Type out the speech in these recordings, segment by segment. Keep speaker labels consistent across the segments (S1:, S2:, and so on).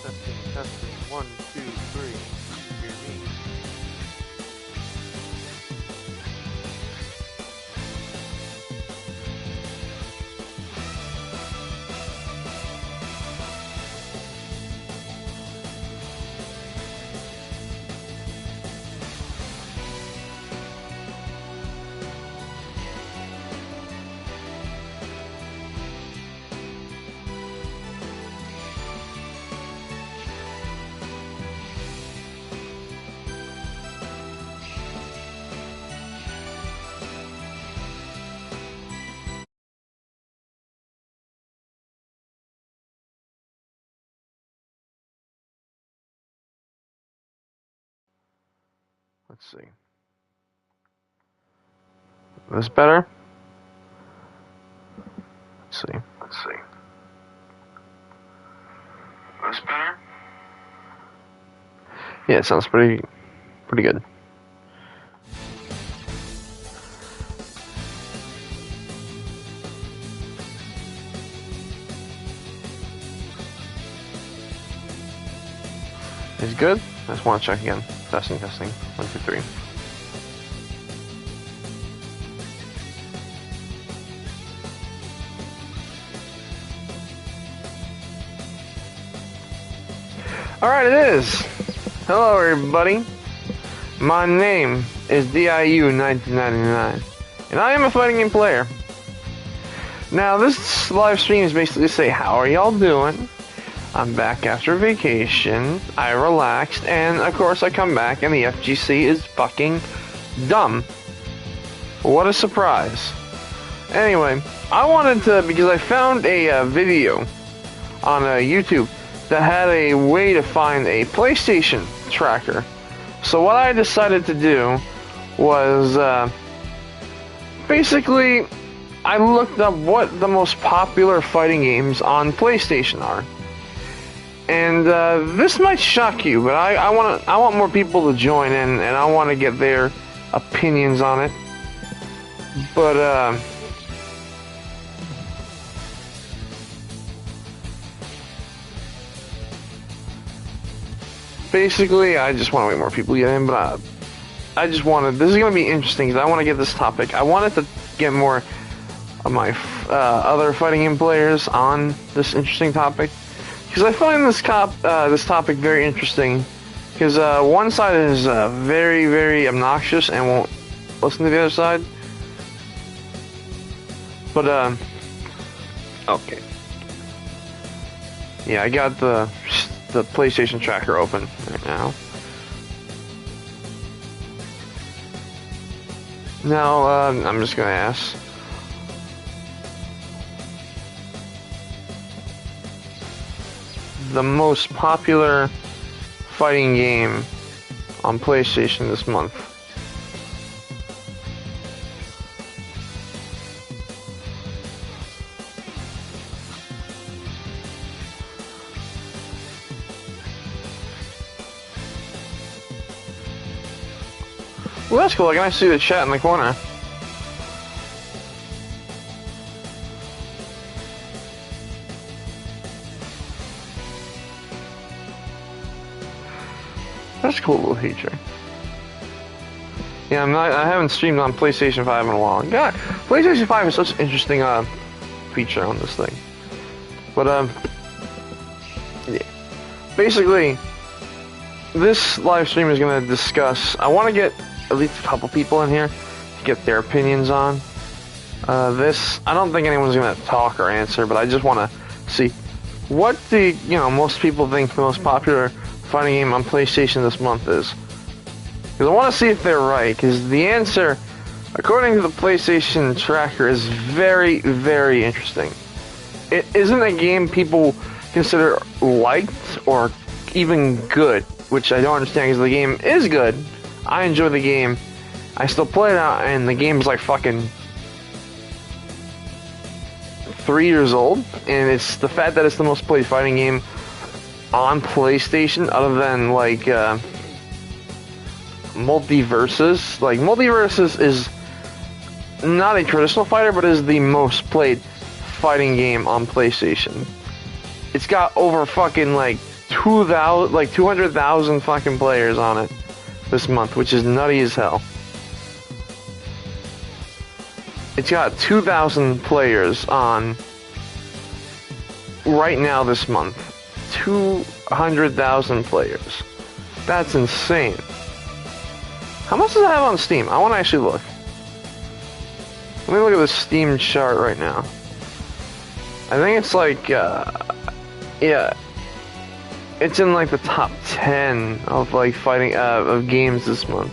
S1: Testing. 1, 2, 3. Hear me. Let's see. This better? Let's see. This better? Yeah, it sounds pretty good. Is good? I just want to check again. Testing. 1, 2, 3. Alright, it is. Hello, everybody. My name is DIU1999, and I am a fighting game player. Now, this live stream is basically to say, how are y'all doing? I'm back after vacation, I relaxed, and of course I come back and the FGC is fucking dumb. What a surprise. Anyway, I wanted to, because I found a video on YouTube that had a way to find a PlayStation tracker. So what I decided to do was, basically, I looked up what the most popular fighting games on PlayStation are. And this might shock you, but I want more people to join in, and I want to get their opinions on it. But basically, I just want to get more people to get in. But I just wanted, this is going to be interesting because I want to get this topic. I wanted to get more of my other fighting game players on this interesting topic. Because I find this topic very interesting, because one side is very, very obnoxious and won't listen to the other side. But okay, yeah, I got the PlayStation tracker open right now. Now I'm just gonna ask. The most popular fighting game on PlayStation this month. Well, that's cool. I can see the chat in the corner. That's a cool little feature. Yeah, I haven't streamed on PlayStation 5 in a while. God, PlayStation 5 is such an interesting feature on this thing. But yeah. Basically, this live stream is going to discuss. I want to get at least a couple people in here to get their opinions on this. I don't think anyone's going to talk or answer, but I just want to see what most people think the most popular fighting game on PlayStation this month is. Because I want to see if they're right, because the answer, according to the PlayStation tracker, is very, very interesting. It isn't a game people consider liked or even good, which I don't understand, because the game is good. I enjoy the game. I still play it out, and the game's like fucking 3 years old, and it's the fact that it's the most played fighting game on PlayStation, other than like Multiverses. Like Multiverses is not a traditional fighter, but is the most played fighting game on PlayStation. It's got over fucking like 200,000 fucking players on it this month, which is nutty as hell. It's got 2,000 players on right now this month. 200,000 players. That's insane. How much does it have on Steam? I want to actually look. Let me look at the Steam chart right now. I think it's like, yeah, it's in like the top 10 of like fighting of games this month,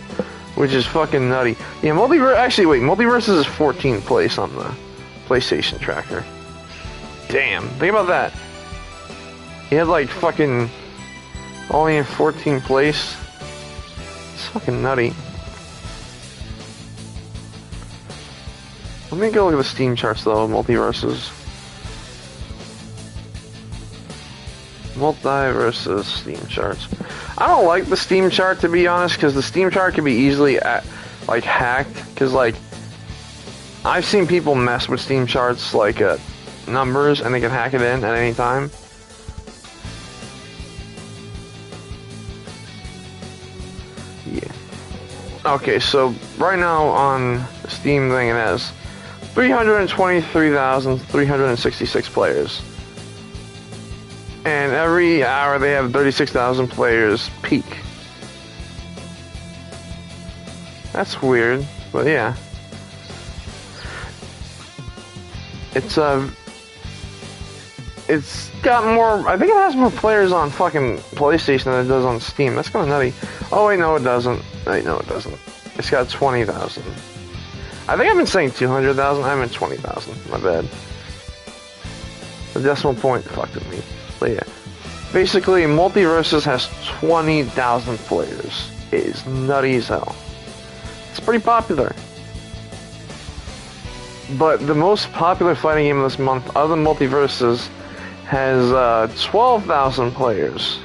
S1: which is fucking nutty. Yeah, Multiversus is 14th place on the PlayStation tracker. Damn, think about that. He had like fucking only in 14th place. It's fucking nutty. Let me go look at the Steam charts though, Multiversus. Multiversus Steam charts. I don't like the Steam chart, to be honest, because the Steam chart can be easily like hacked. Because like I've seen people mess with Steam charts like numbers, and they can hack it in at any time. Yeah. Okay, so right now on the Steam thing it has 323,366 players. And every hour they have 36,000 players peak. That's weird, but yeah. It's got more, I think it has more players on fucking PlayStation than it does on Steam. That's kind of nutty. Oh wait, no it doesn't. Wait, no it doesn't. It's got 20,000. I think I've been saying 200,000. I meant 20,000. My bad. The decimal point fucked with me. But yeah. Basically, Multiversus has 20,000 players. It is nutty as hell. It's pretty popular. But the most popular fighting game this month, other than Multiversus, has 12,000 players.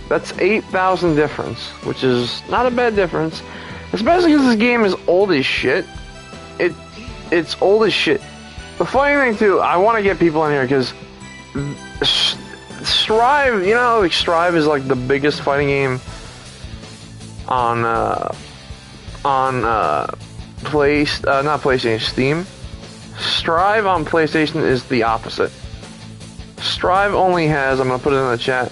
S1: That's 8,000 difference, which is not a bad difference. Especially because this game is old as shit. It's old as shit. The funny thing too, I want to get people in here because Strive, you know, like Strive is like the biggest fighting game on not PlayStation, Steam. Strive on PlayStation is the opposite. Strive only has, I'm gonna put it in the chat,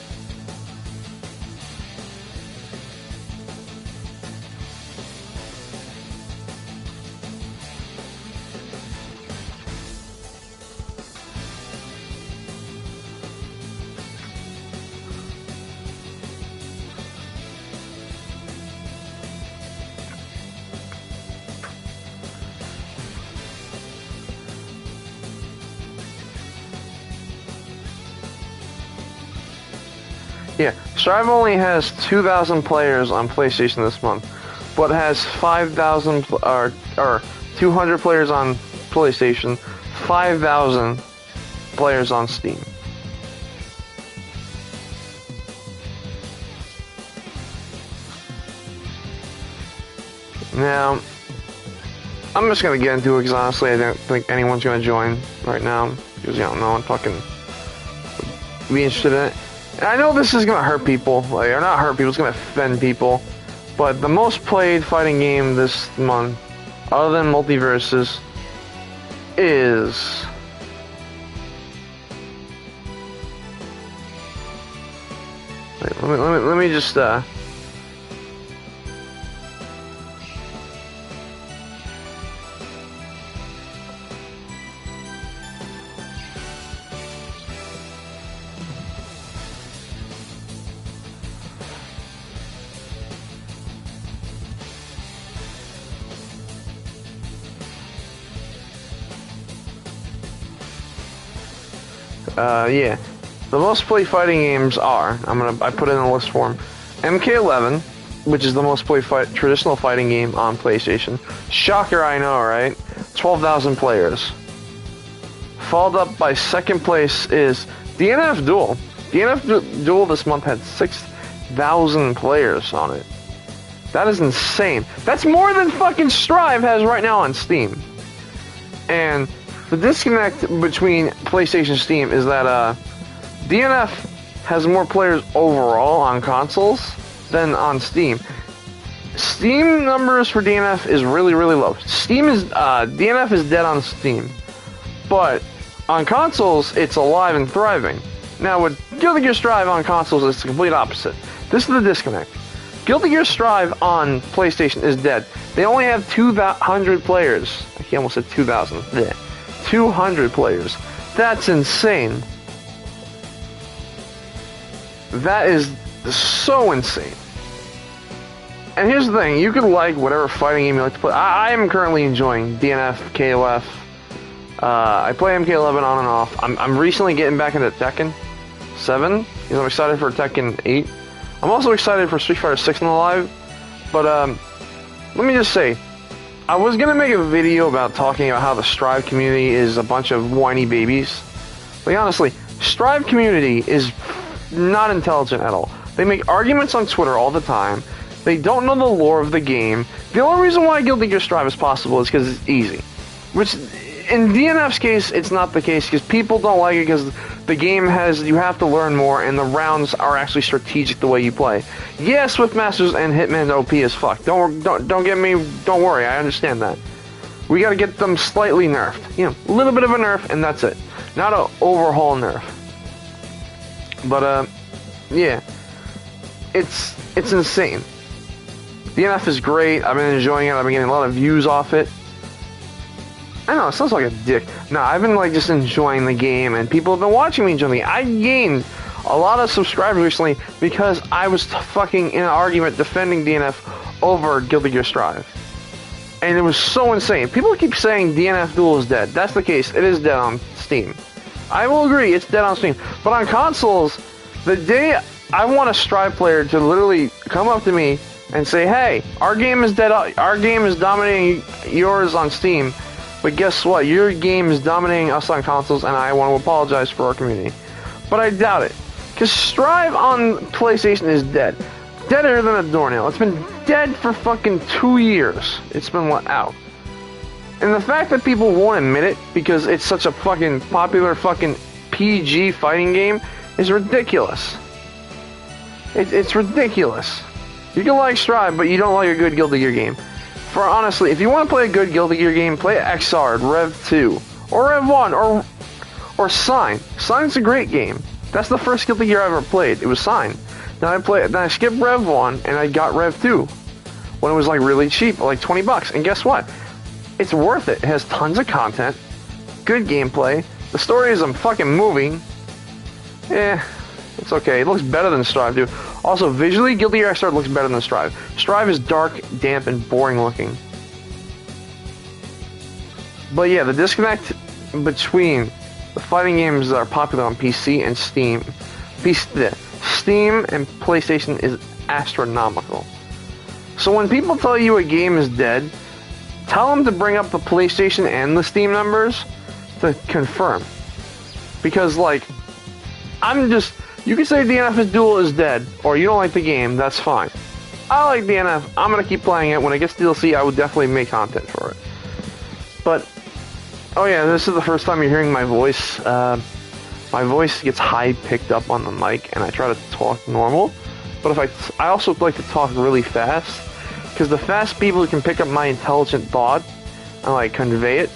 S1: yeah, Strive only has 2,000 players on PlayStation this month, but has 5,000 or 200 players on PlayStation, 5,000 players on Steam. Now, I'm just gonna get into it because honestly, I don't think anyone's gonna join right now because no one fucking be interested in it. And I know this is gonna hurt people, like, or not hurt people, it's gonna offend people, but the most played fighting game this month, other than Multiversus, is wait, let me just yeah. The most played fighting games are, I put it in a list form. MK11, which is the most played traditional fighting game on PlayStation. Shocker, I know, right? 12,000 players. Followed up by second place is DNF Duel. DNF Duel this month had 6,000 players on it. That is insane. That's more than fucking Strive has right now on Steam. And the disconnect between PlayStation and Steam is that DNF has more players overall on consoles than on Steam. Steam numbers for DNF is really, really low. DNF is dead on Steam, but on consoles, it's alive and thriving. Now, with Guilty Gear Strive on consoles, it's the complete opposite. This is the disconnect. Guilty Gear Strive on PlayStation is dead. They only have 200 players. I almost said 2,000. Yeah. 200 players. That's insane. That is so insane. And here's the thing, you can like whatever fighting game you like to play. I am currently enjoying DNF, KOF. I play MK11 on and off. I'm recently getting back into Tekken 7, because I'm excited for Tekken 8. I'm also excited for Street Fighter 6 on the live. But let me just say, I was gonna make a video about talking about how the Strive community is a bunch of whiny babies. But honestly, Strive community is not intelligent at all. They make arguments on Twitter all the time. They don't know the lore of the game. The only reason why Guilty Gear Strive is possible is because it's easy. Which, in DNF's case, it's not the case, because people don't like it because the game you have to learn more, and the rounds are actually strategic the way you play. Yes, Swiftmasters and Hitman OP as fuck. Don't get me, don't worry, I understand that. We gotta get them slightly nerfed. You know, a little bit of a nerf, and that's it. Not an overhaul nerf. But, yeah. It's insane. DNF is great. I've been enjoying it. I've been getting a lot of views off it. I know, it sounds like a dick. No, I've been like just enjoying the game, and people have been watching me enjoy the game. I gained a lot of subscribers recently because I was fucking in an argument defending DNF over Guilty Gear Strive. And it was so insane. People keep saying DNF Duel is dead. That's the case. It is dead on Steam. I will agree, it's dead on Steam. But on consoles, the day I want a Strive player to literally come up to me and say, hey, our game is dead. Our game is dominating yours on Steam, but guess what? Your game is dominating us on consoles, and I want to apologize for our community. But I doubt it, because Strive on PlayStation is dead. Deader than a doornail. It's been dead for fucking 2 years. It's been let out. And the fact that people won't admit it because it's such a fucking popular fucking PG fighting game is ridiculous. It's ridiculous. You can like Strive, but you don't like a good Guilty Gear game. For honestly, if you want to play a good Guilty Gear game, play XR, Rev 2, or Rev 1, or Sign. Sign's a great game. That's the first Guilty Gear I ever played. It was Sign. Then I skipped Rev 1 and I got Rev 2 when it was like really cheap, like $20. And guess what? It's worth it. It has tons of content, good gameplay. The story is a fucking movie. It's okay. It looks better than Strive, dude. Also, visually, Guilty Gear Xrd looks better than Strive. Strive is dark, damp, and boring looking. But yeah, the disconnect between the fighting games that are popular on PC and Steam, Steam and PlayStation is astronomical. So when people tell you a game is dead, tell them to bring up the PlayStation and the Steam numbers to confirm. Because, like, you can say DNF Duel is dead, or you don't like the game, that's fine. I like DNF, I'm gonna keep playing it. When it gets DLC, I would definitely make content for it. But, oh yeah, this is the first time you're hearing my voice. My voice gets high-picked up on the mic, and I try to talk normal. But I also like to talk really fast, because the fast people can pick up my intelligent thought and like convey it.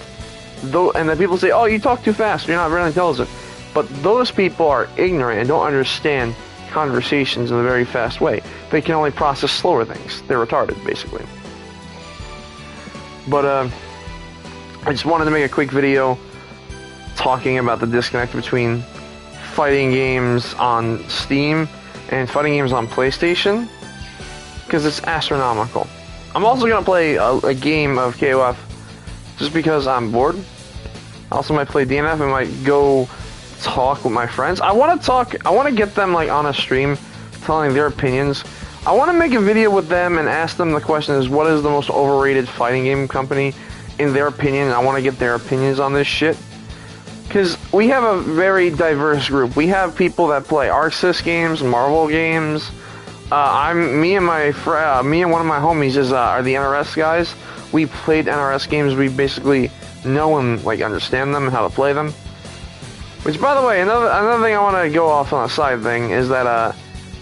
S1: And then people say, oh, you talk too fast, you're not very intelligent. But those people are ignorant and don't understand conversations in a very fast way. They can only process slower things. They're retarded, basically. But I just wanted to make a quick video talking about the disconnect between fighting games on Steam and fighting games on PlayStation, because it's astronomical. I'm also going to play a game of KOF just because I'm bored. I also might play DNF and might go talk with my friends. I want to get them like on a stream telling their opinions. I want to make a video with them and ask them the question is, what is the most overrated fighting game company in their opinion? I want to get their opinions on this shit. Because we have a very diverse group. We have people that play ArcSys games, Marvel games. Me and one of my homies are the NRS guys. We played NRS games. We basically know and like understand them and how to play them. Which, by the way, another thing I want to go off on a side thing is that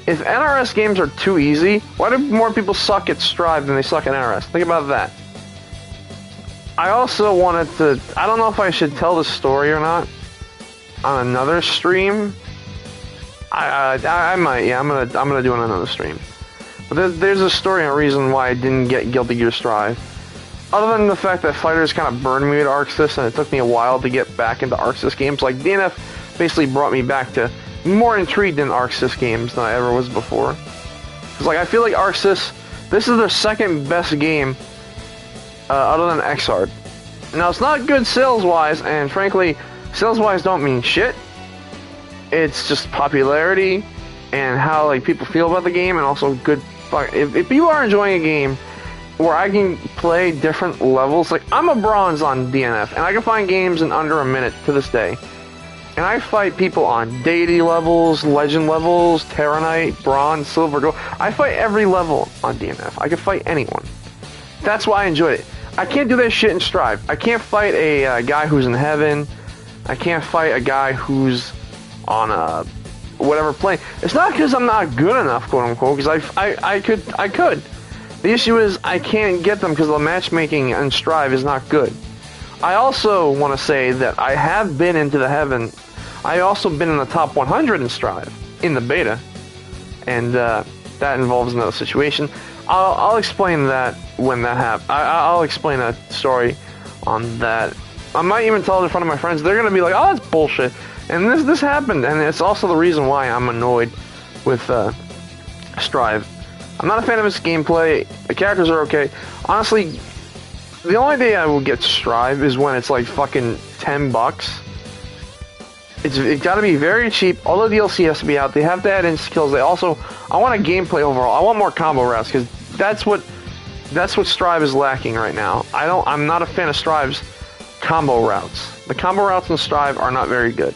S1: if NRS games are too easy, why do more people suck at Strive than they suck at NRS? Think about that. I also wanted to. I don't know if I should tell the story or not on another stream. I might. Yeah, I'm gonna do it on another stream. But there's a story and a reason why I didn't get Guilty Gear Strive. Other than the fact that Fighters kind of burned me at ArcSys, and it took me a while to get back into ArcSys games. Like, DNF basically brought me back to more intrigued in ArcSys games than I ever was before. It's like, I feel like ArcSys, this is their second best game, other than Xrd. Now, it's not good sales-wise, and frankly, sales-wise don't mean shit. It's just popularity, and how, like, people feel about the game, and also good... If you are enjoying a game where I can play different levels, like, I'm a bronze on DNF, and I can find games in under a minute to this day. And I fight people on deity levels, legend levels, Terra Knight, bronze, silver, gold. I fight every level on DNF. I can fight anyone. That's why I enjoyed it. I can't do that shit in Strive. I can't fight a guy who's in heaven. I can't fight a guy who's on a whatever plane. It's not because I'm not good enough, quote unquote, because I could. The issue is I can't get them because the matchmaking in Strive is not good. I also want to say that I have been into the heaven. I also been in the top 100 in Strive in the beta, and that involves another situation. I'll explain that when that happens. I'll explain a story on that. I might even tell it in front of my friends. They're gonna be like, "Oh, that's bullshit," and this happened, and it's also the reason why I'm annoyed with Strive. I'm not a fan of its gameplay. The characters are okay. Honestly, the only day I will get Strive is when it's like fucking $10. It's got to be very cheap. All the DLC has to be out. They have to add in skills. I want a gameplay overall. I want more combo routes because that's what Strive is lacking right now. I'm not a fan of Strive's combo routes. The combo routes in Strive are not very good.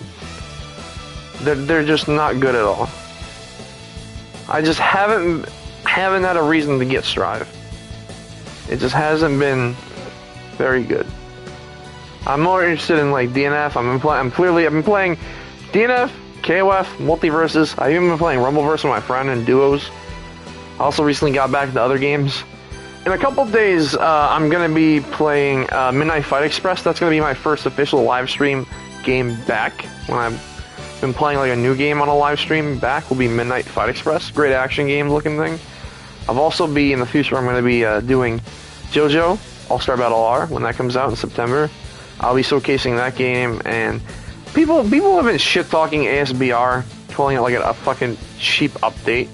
S1: They're just not good at all. I just haven't had a reason to get Strive. It just hasn't been very good. I'm more interested in like DNF. I've been playing DNF, KOF, Multiverses. I've even been playing Rumbleverse with my friend and duos. I also recently got back to other games. In a couple days, I'm gonna be playing Midnight Fight Express. That's gonna be my first official live stream game back. When I've been playing like a new game on a live stream back, will be Midnight Fight Express. Great action game looking thing. I'll also be, in the future, I'm gonna be doing JoJo All-Star Battle R when that comes out in September. I'll be showcasing that game, and people have been shit-talking ASBR, calling it like a fucking cheap update.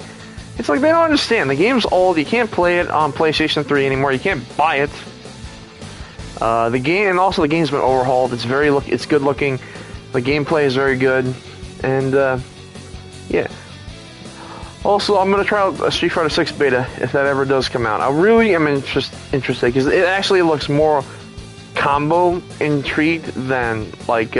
S1: It's like, they don't understand. The game's old. You can't play it on PlayStation 3 anymore. You can't buy it. The game's been overhauled. It's good looking. The gameplay is very good, and yeah. Also, I'm gonna try out a Street Fighter 6 beta if that ever does come out. I really am interested because it actually looks more combo intrigued than like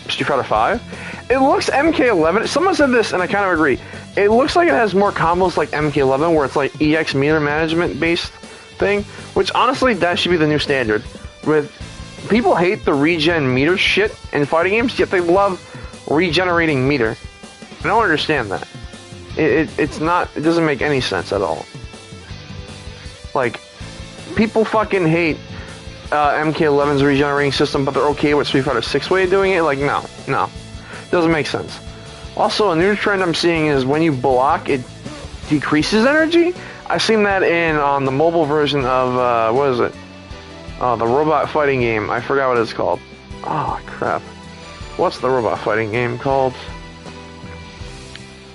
S1: Street Fighter 5. It looks MK11. Someone said this, and I kind of agree. It looks like it has more combos like MK11, where it's like EX meter management based thing. Which honestly, that should be the new standard. With people hate the regen meter shit in fighting games, yet they love regenerating meter. I don't understand that. It doesn't make any sense at all. Like, people fucking hate MK11's regenerating system, but they're okay with Street Fighter 6 way of doing it. Like, no. Doesn't make sense. Also, a new trend I'm seeing is when you block, it decreases energy. I've seen that on the mobile version of, what is it? The robot fighting game. I forgot what it's called. Oh, crap. What's the robot fighting game called?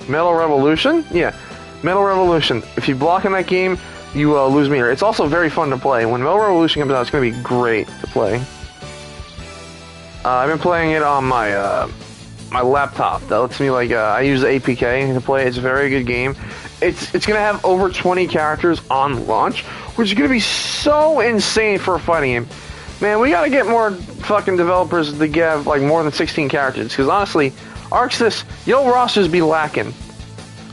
S1: Metal Revolution? Yeah, Metal Revolution. If you block in that game, you lose meter. It's also very fun to play. When Metal Revolution comes out, it's going to be great to play. I've been playing it on my my laptop. That lets me, like, I use the APK to play. It's a very good game. It's going to have over 20 characters on launch, which is going to be so insane for a fighting game. Man, we got to get more fucking developers to give, like, more than 16 characters, because honestly, ArcSys, your rosters be lacking.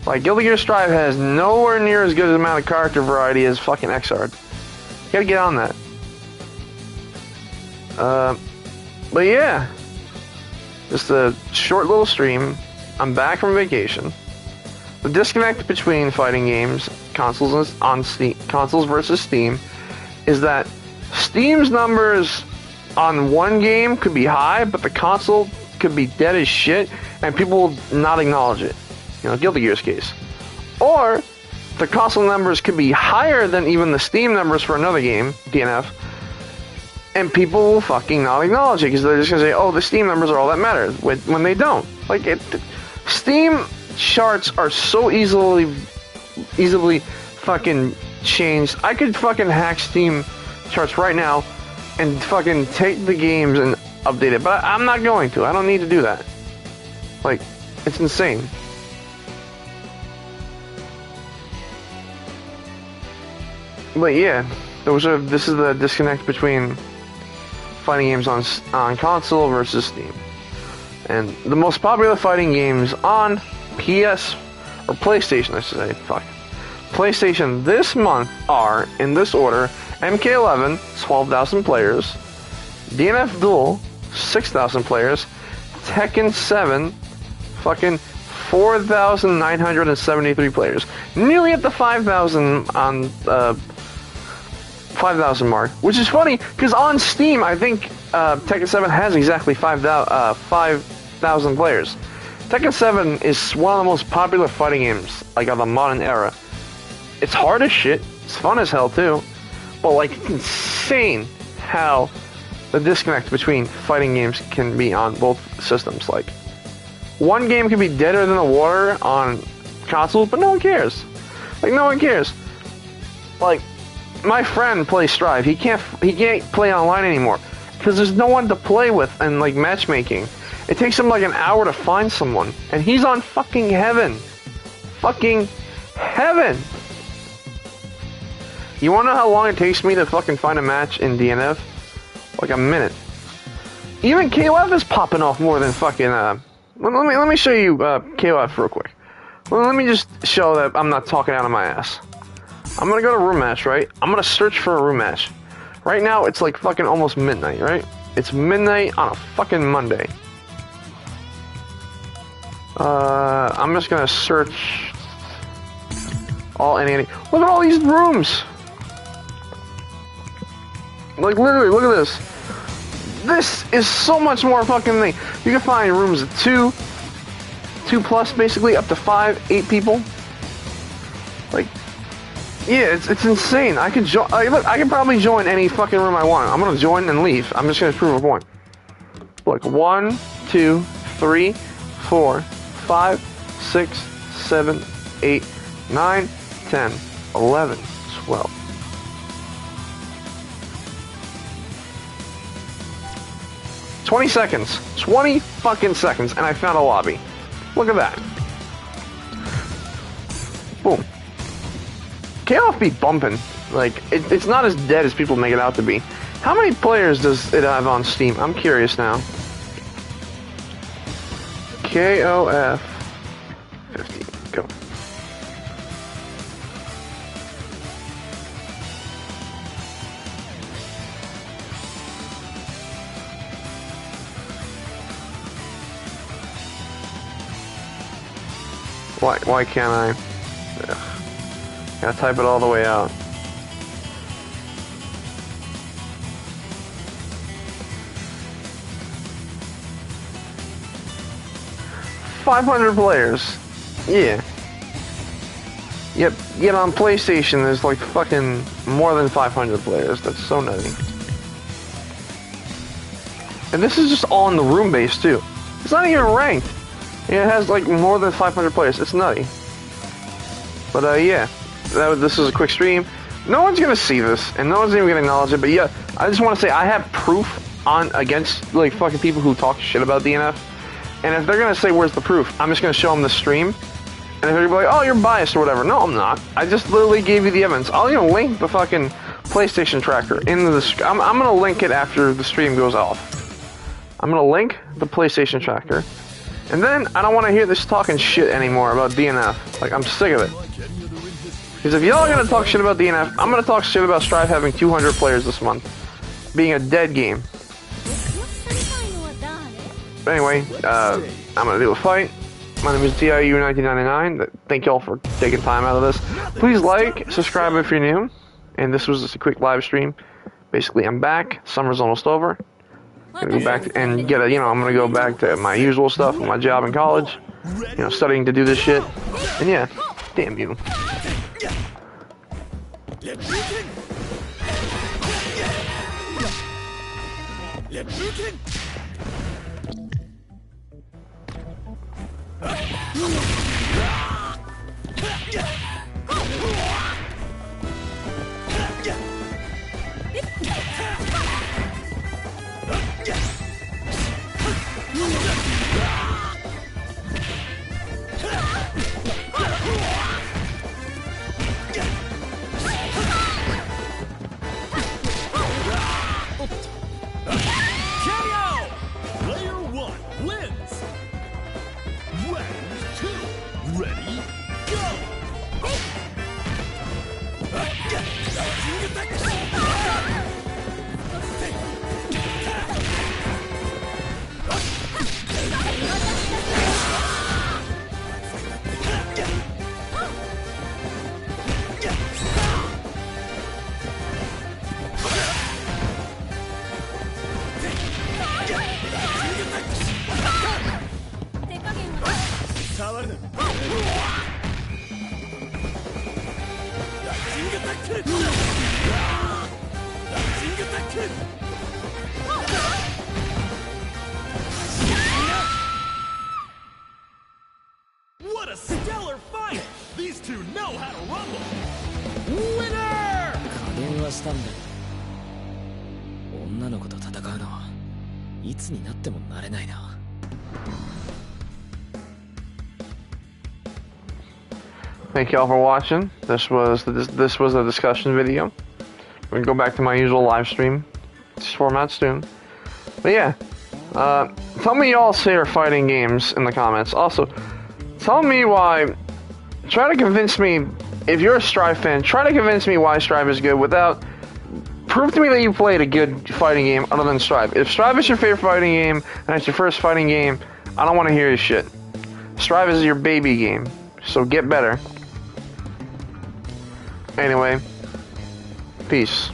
S1: Like, Guilty Gear Strive has nowhere near as good an amount of character variety as fucking Xrd. You gotta get on that. But yeah. Just a short little stream. I'm back from vacation. The disconnect between fighting games, consoles versus Steam, is that Steam's numbers on one game could be high, but the console could be dead as shit, and people will not acknowledge it. You know, Guilty Gear's case. Or the console numbers could be higher than even the Steam numbers for another game, DNF, and people will fucking not acknowledge it because they're just gonna say, "Oh, the Steam numbers are all that matters," when they don't. Like Steam charts are so easily fucking changed. I could fucking hack Steam charts right now and fucking take the games and update it, but I'm not going to. I don't need to do that. Like, it's insane. But yeah, this is the disconnect between fighting games on console versus Steam. And the most popular fighting games on PS or PlayStation, I should say, PlayStation this month are, in this order, MK11, 12,000 players, DNF Duel, 6,000 players, Tekken 7, fucking 4,973 players. Nearly at the 5,000 on 5,000 mark, which is funny because on Steam I think Tekken 7 has exactly 5,000 players. Tekken 7 is one of the most popular fighting games like of the modern era. It's hard as shit. It's fun as hell too, but like it's insane how the disconnect between fighting games can be on both systems. Like one game can be deader than the water on consoles, but no one cares. Like no one cares. Like my friend plays Strive. He can't play online anymore because there's no one to play with and like matchmaking. It takes him like an hour to find someone, and he's on fucking heaven. Fucking heaven. You wanna know how long it takes me to fucking find a match in DNF? Like a minute. Even KOF is popping off more than fucking let me show you KOF real quick. Well, let me just show that I'm not talking out of my ass. I'm gonna go to room match, right? I'm gonna search for a room match. Right now it's like fucking almost midnight, right? It's midnight on a fucking Monday. I'm just gonna search all any. Look at all these rooms. Like literally, look at this. This is so much more fucking thing. You can find rooms of 2 plus, basically up to 5, 8 people. Like, yeah, it's insane. I can join. Look, I can probably join any fucking room I want. I'm gonna join and leave. I'm just gonna prove a point. Look, 1, 2, 3, 4, 5, 6, 7, 8, 9, 10, 11, 12. 20 seconds. 20 fucking seconds, and I found a lobby. Look at that. Boom. KOF be bumping. Like, it's not as dead as people make it out to be. How many players does it have on Steam? I'm curious now. KOF 15. Go. Why can't I? Ugh. Gotta type it all the way out. $500 players. Yeah. Yep. Yet on PlayStation, there's like fucking more than 500 players. That's so nutty. And this is just all in the room base too. It's not even ranked. It has like more than 500 players. It's nutty. But yeah, this is a quick stream. No one's gonna see this, and no one's even gonna acknowledge it. But yeah, I just want to say I have proof against like fucking people who talk shit about DNF. And if they're gonna say where's the proof, I'm just gonna show them the stream. And if they're gonna be like, oh, you're biased or whatever. No, I'm not. I just literally gave you the evidence. I'll even link the fucking PlayStation tracker into the. I'm gonna link it after the stream goes off. I'm gonna link the PlayStation tracker. And then, I don't want to hear this talking shit anymore about DNF. Like, I'm sick of it. Because if y'all are going to talk shit about DNF, I'm going to talk shit about Strive having 200 players this month. Being a dead game. But anyway, I'm gonna do a fight. My name is DIU1999. Thank y'all for taking time out of this. Please like, subscribe if you're new. And this was just a quick live stream. Basically, I'm back. Summer's almost over. I'm gonna go back and get a, I'm gonna go back to my usual stuff, my job in college. Studying to do this shit. And yeah, damn you.
S2: What a stellar fight! These two know how to rumble! Winner! 加減はしたんだ。女の子と戦うのはいつになっても慣れないな。
S1: Thank y'all for watching. This was a discussion video. We're gonna go back to my usual live stream format soon. But yeah, tell me y'all's favorite fighting games in the comments. Also, tell me why. Try to convince me, if you're a Strive fan, try to convince me why Strive is good without. Prove to me that you played a good fighting game other than Strive. If Strive is your favorite fighting game and it's your first fighting game, I don't want to hear your shit. Strive is your baby game, so get better. Anyway, peace.